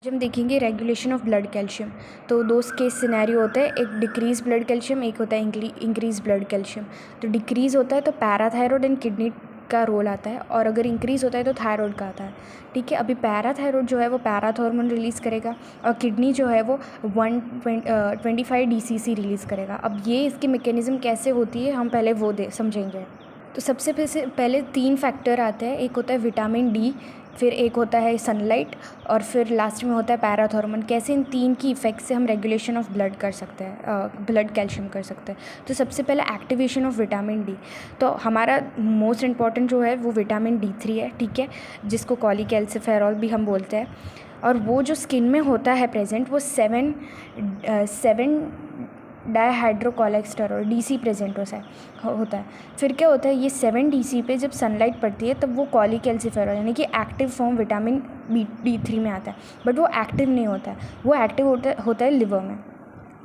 हम देखेंगे regulation of blood calcium. तो दो केस सिनेरियो होते हैं, एक डिक्रीज ब्लड कैल्शियम, एक होता है इंक्रीज ब्लड कैल्शियम। तो डिक्रीज होता है तो पैराथायरॉयड एंड किडनी का रोल आता है, और अगर इंक्रीज़ होता है तो थायराइड का आता है। ठीक है, अभी पैराथायरॉयड जो है वो पैराथ हार्मोन रिलीज़ करेगा, और किडनी जो है वो 125 DCC रिलीज़ करेगा। अब ये इसकी मैकेनिज़्म कैसे होती है हम पहले वो समझेंगे। तो सबसे पहले 3 फैक्टर आते हैं, एक होता है विटामिन डी, फिर एक होता है सनलाइट, और फिर लास्ट में होता है पैराथ हार्मोन। कैसे इन 3 की इफ़ेक्ट से हम रेगुलेशन ऑफ ब्लड कर सकते हैं, ब्लड कैल्शियम कर सकते हैं। तो सबसे पहले एक्टिवेशन ऑफ विटामिन डी। तो हमारा मोस्ट इम्पॉर्टेंट जो है वो विटामिन D3 है, ठीक है, जिसको कॉलीकैल्सिफेरॉल भी हम बोलते हैं। और वो जो स्किन में होता है प्रेजेंट, वो 7 डाईहाइड्रोकोलेस्टेरॉल DC प्रेजेंट होता है। फिर क्या होता है, ये 7 DC पे जब सनलाइट पड़ती है तब वो कॉलीकैल्सिफेरॉल यानी कि एक्टिव फॉर्म विटामिन D3 में आता है, बट वो एक्टिव नहीं होता है, वो एक्टिव होता है लिवर में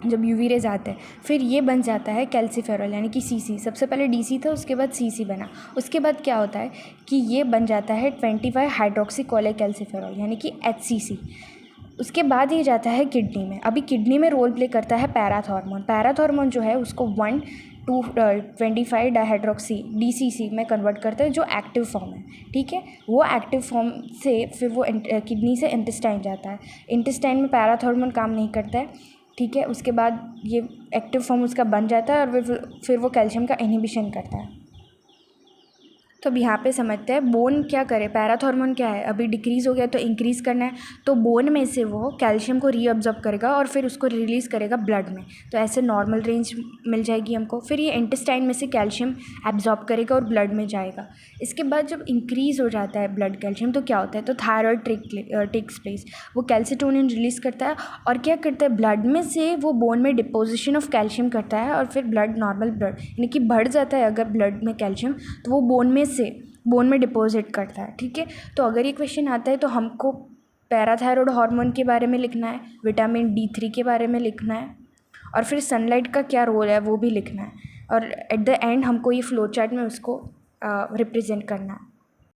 जब UV रेज आते हैं। फिर ये बन जाता है कैल्सिफेरॉल यानी कि CC। सबसे पहले DC था, उसके बाद CC बना। उसके बाद क्या होता है कि ये बन जाता है 25 हाइड्रोक्सी कोलेकैल्सिफेरॉल यानी कि HCC। उसके बाद ये जाता है किडनी में। अभी किडनी में रोल प्ले करता है पैराथ हार्मोन। पैराथ हार्मोन जो है उसको 1,2,25 डाईहाइड्रोक्सी DCC में कन्वर्ट करता है, जो एक्टिव फॉर्म है। ठीक है, वो एक्टिव फॉर्म से फिर वो किडनी से इंटेस्टाइन जाता है। इंटेस्टाइन में पैराथ हार्मोन काम नहीं करता है, ठीक है। उसके बाद ये एक्टिव फॉर्म उसका बन जाता है, और फिर वो कैल्शियम का इनहिबिशन करता है। तो अब यहाँ पे समझते हैं बोन क्या करे। पैराथ हार्मोन क्या है, अभी डिक्रीज़ हो गया तो इंक्रीज़ करना है, तो बोन में से वो कैल्शियम को रीअब्जॉर्ब करेगा और फिर उसको रिलीज़ करेगा ब्लड में। तो ऐसे नॉर्मल रेंज मिल जाएगी हमको। फिर ये इंटेस्टाइन में से कैल्शियम एब्जॉर्ब करेगा और ब्लड में जाएगा। इसके बाद जब इंक्रीज़ हो जाता है ब्लड कैल्शियम तो क्या होता है, तो थायराइड टेक्स प्लेस। वो कैल्सिटोनिन रिलीज़ करता है, और क्या करता है, ब्लड में से वो बोन में डिपोजिशन ऑफ कैल्शियम करता है, और फिर ब्लड नॉर्मल ब्लड यानी कि बढ़ जाता है अगर ब्लड में कैल्शियम, तो वो बोन में डिपॉजिट करता है। ठीक है, तो अगर ये क्वेश्चन आता है तो हमको पैराथायरॉयड हार्मोन के बारे में लिखना है, विटामिन D3 के बारे में लिखना है, और फिर सनलाइट का क्या रोल है वो भी लिखना है, और एट द एंड हमको ये फ्लो चार्ट में उसको रिप्रेजेंट करना है।